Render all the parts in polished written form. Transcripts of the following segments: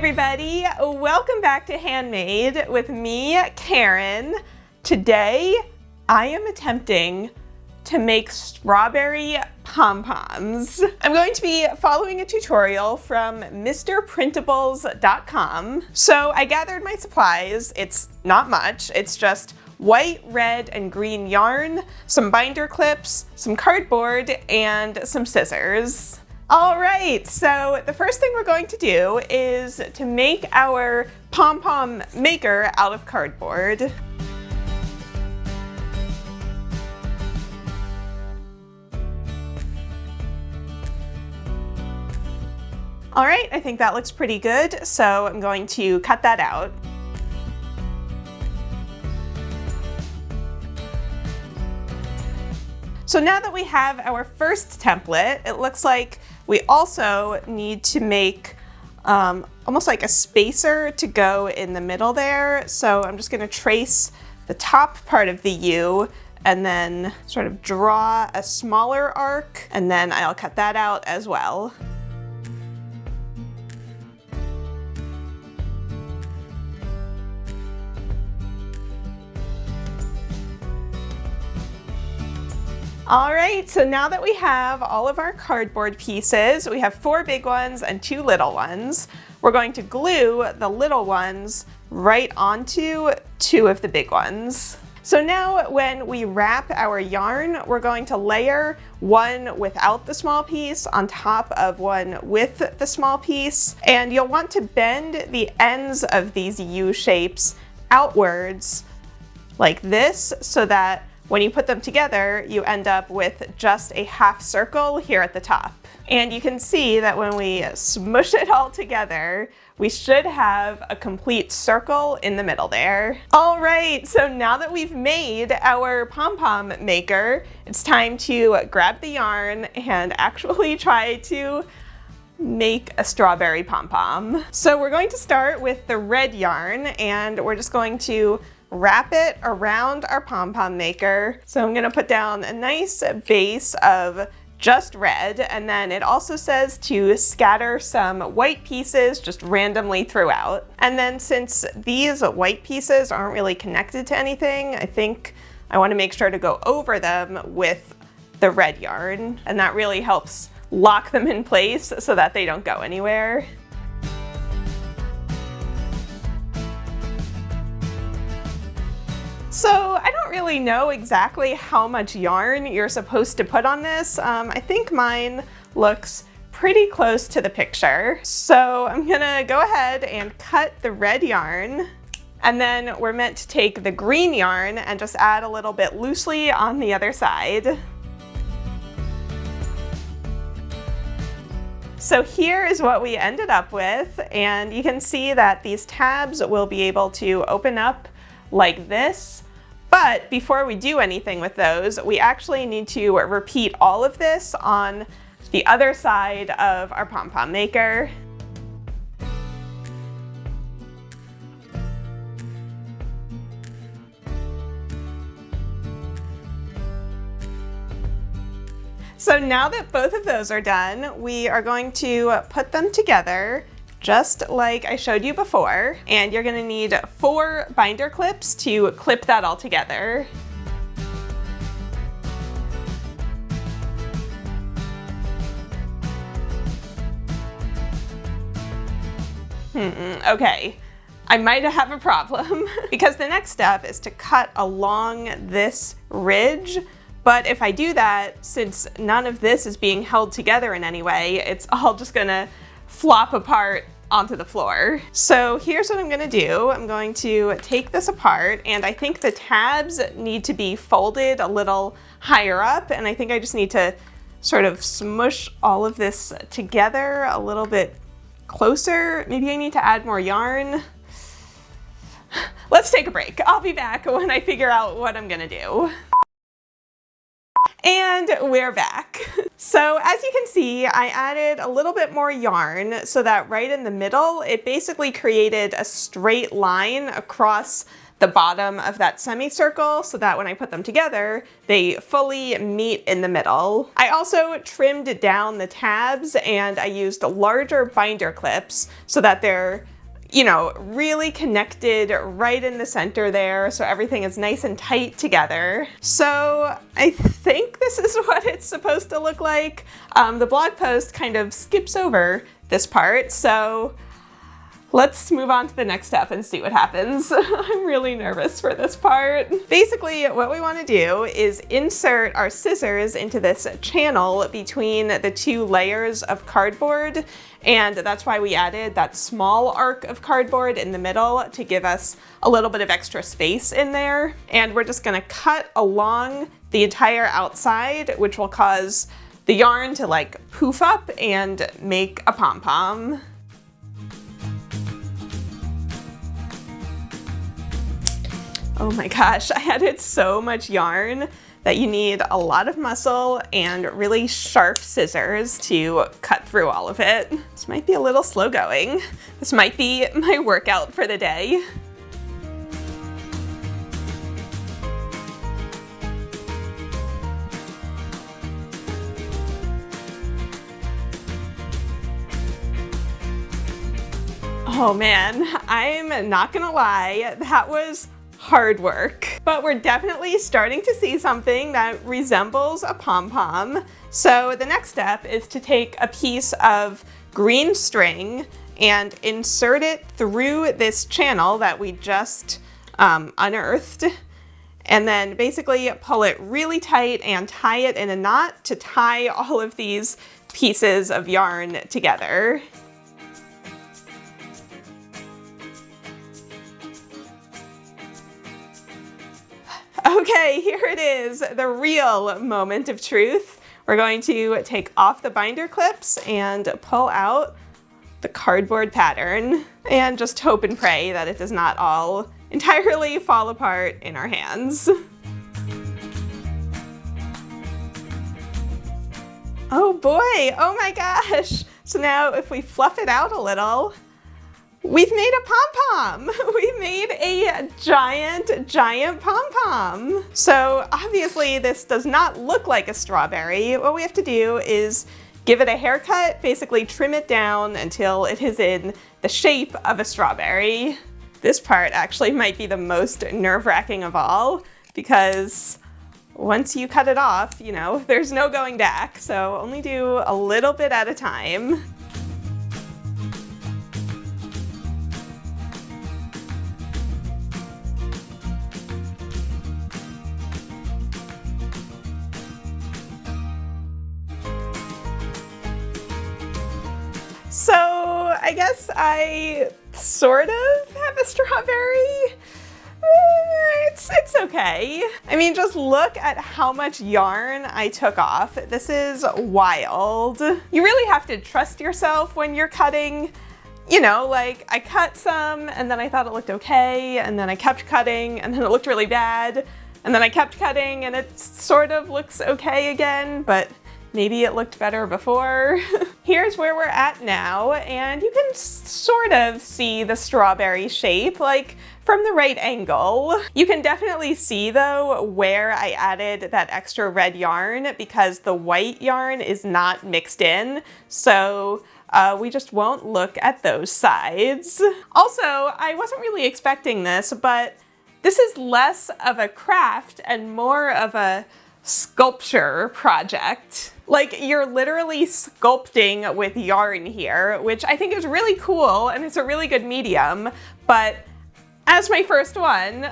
everybody, welcome back to Handmade with me, Karen. Today, I am attempting to make strawberry pom-poms. I'm going to be following a tutorial from MrPrintables.com. So I gathered my supplies. It's not much, it's just white, red, and green yarn, some binder clips, some cardboard, and some scissors. All right, so the first thing we're going to do is to make our Pom Pom Maker out of cardboard. All right, I think that looks pretty good, so I'm going to cut that out. So now that we have our first template, it looks like we also need to make almost like a spacer to go in the middle there. So I'm just going to trace the top part of the U and then sort of draw a smaller arc, and then I'll cut that out as well. All right, so now that we have all of our cardboard pieces, we have 4 big ones and 2 little ones. We're going to glue the little ones right onto 2 of the big ones. So now when we wrap our yarn, we're going to layer one without the small piece on top of one with the small piece. And you'll want to bend the ends of these U shapes outwards like this so that when you put them together, you end up with just a half circle here at the top. And you can see that when we smush it all together, we should have a complete circle in the middle there. All right, so now that we've made our Pom Pom Maker, it's time to grab the yarn and actually try to make a strawberry pom-pom. So we're going to start with the red yarn, and we're just going to wrap it around our Pom Pom Maker. So I'm gonna put down a nice base of just red, and then it also says to scatter some white pieces just randomly throughout. And then since these white pieces aren't really connected to anything, I think I wanna make sure to go over them with the red yarn, and that really helps lock them in place so that they don't go anywhere. So I don't really know exactly how much yarn you're supposed to put on this. I think mine looks pretty close to the picture. So I'm gonna go ahead and cut the red yarn, and then we're meant to take the green yarn and just add a little bit loosely on the other side. So here is what we ended up with, and you can see that these tabs will be able to open up like this. But before we do anything with those, we actually need to repeat all of this on the other side of our Pom Pom Maker. So now that both of those are done, we are going to put them together just like I showed you before, and you're gonna need 4 binder clips to clip that all together. Okay, I might have a problem because the next step is to cut along this ridge. But if I do that, since none of this is being held together in any way, it's all just gonna flop apart onto the floor. So here's what I'm gonna do. I'm going to take this apart, and I think the tabs need to be folded a little higher up, and I think I just need to sort of smush all of this together a little bit closer. Maybe I need to add more yarn. Let's take a break. I'll be back when I figure out what I'm gonna do. And we're back. So as you can see, I added a little bit more yarn so that right in the middle, it basically created a straight line across the bottom of that semicircle so that when I put them together, they fully meet in the middle. I also trimmed down the tabs and I used larger binder clips so that they're, you know, really connected right in the center there, so everything is nice and tight together. So I think this is what it's supposed to look like. The blog post kind of skips over this part, so let's move on to the next step and see what happens. I'm really nervous for this part. Basically, what we want to do is insert our scissors into this channel between the two layers of cardboard, and that's why we added that small arc of cardboard in the middle to give us a little bit of extra space in there. And we're just gonna cut along the entire outside, which will cause the yarn to like poof up and make a pom-pom. Oh my gosh, I added so much yarn that you need a lot of muscle and really sharp scissors to cut through all of it. This might be a little slow going. This might be my workout for the day. Oh man, I'm not gonna lie, that was hard work. But we're definitely starting to see something that resembles a pom-pom. So the next step is to take a piece of green string and insert it through this channel that we just unearthed. And then basically pull it really tight and tie it in a knot to tie all of these pieces of yarn together. Okay, here it is, the real moment of truth. We're going to take off the binder clips and pull out the cardboard pattern and just hope and pray that it does not all entirely fall apart in our hands. Oh boy, oh my gosh. So now if we fluff it out a little, we've made a pom-pom. We made a giant pom-pom. So obviously this does not look like a strawberry. What we have to do is give it a haircut, basically trim it down until it is in the shape of a strawberry. This part actually might be the most nerve-wracking of all because once you cut it off, you know, there's no going back. So only do a little bit at a time. So I guess I sort of have a strawberry. It's okay. I mean, just look at how much yarn I took off. This is wild. You really have to trust yourself when you're cutting. You know, like I cut some and then I thought it looked okay, and then I kept cutting and then it looked really bad, and then I kept cutting and it sort of looks okay again, but maybe it looked better before. Here's where we're at now, and you can sort of see the strawberry shape, like from the right angle. You can definitely see though where I added that extra red yarn because the white yarn is not mixed in, so we just won't look at those sides. Also, I wasn't really expecting this, but this is less of a craft and more of a sculpture project. Like, you're literally sculpting with yarn here, which I think is really cool and it's a really good medium, but as my first one,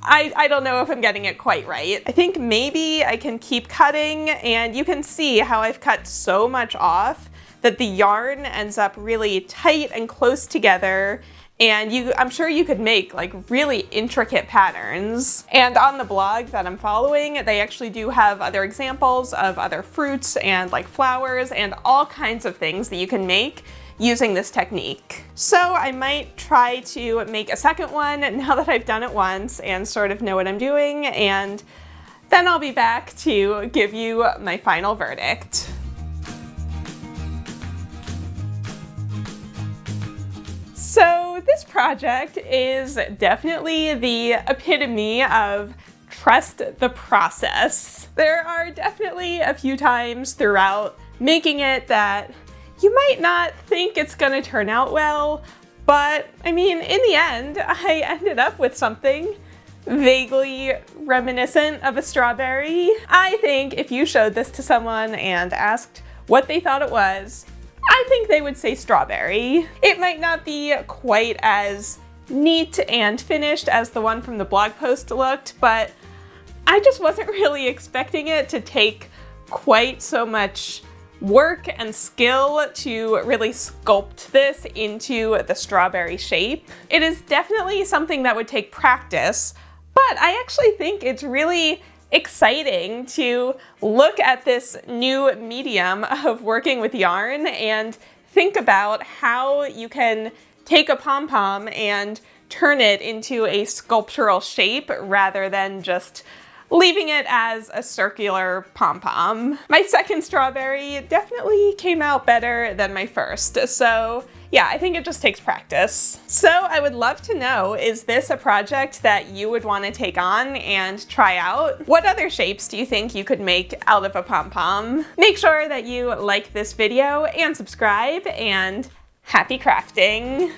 I don't know if I'm getting it quite right. I think maybe I can keep cutting, and you can see how I've cut so much off that the yarn ends up really tight and close together, and I'm sure you could make like really intricate patterns. And on the blog that I'm following, they actually do have other examples of other fruits and like flowers and all kinds of things that you can make using this technique. So I might try to make a second one now that I've done it once and sort of know what I'm doing, and then I'll be back to give you my final verdict. So this project is definitely the epitome of trust the process. There are definitely a few times throughout making it that you might not think it's gonna turn out well, but I mean, in the end, I ended up with something vaguely reminiscent of a strawberry. I think if you showed this to someone and asked what they thought it was, I think they would say strawberry. It might not be quite as neat and finished as the one from the blog post looked, but I just wasn't really expecting it to take quite so much work and skill to really sculpt this into the strawberry shape. It is definitely something that would take practice, but I actually think it's really exciting to look at this new medium of working with yarn and think about how you can take a pom-pom and turn it into a sculptural shape rather than just leaving it as a circular pom-pom. My second strawberry definitely came out better than my first, so yeah, I think it just takes practice. So I would love to know, is this a project that you would want to take on and try out? What other shapes do you think you could make out of a pom-pom? Make sure that you like this video and subscribe, and happy crafting!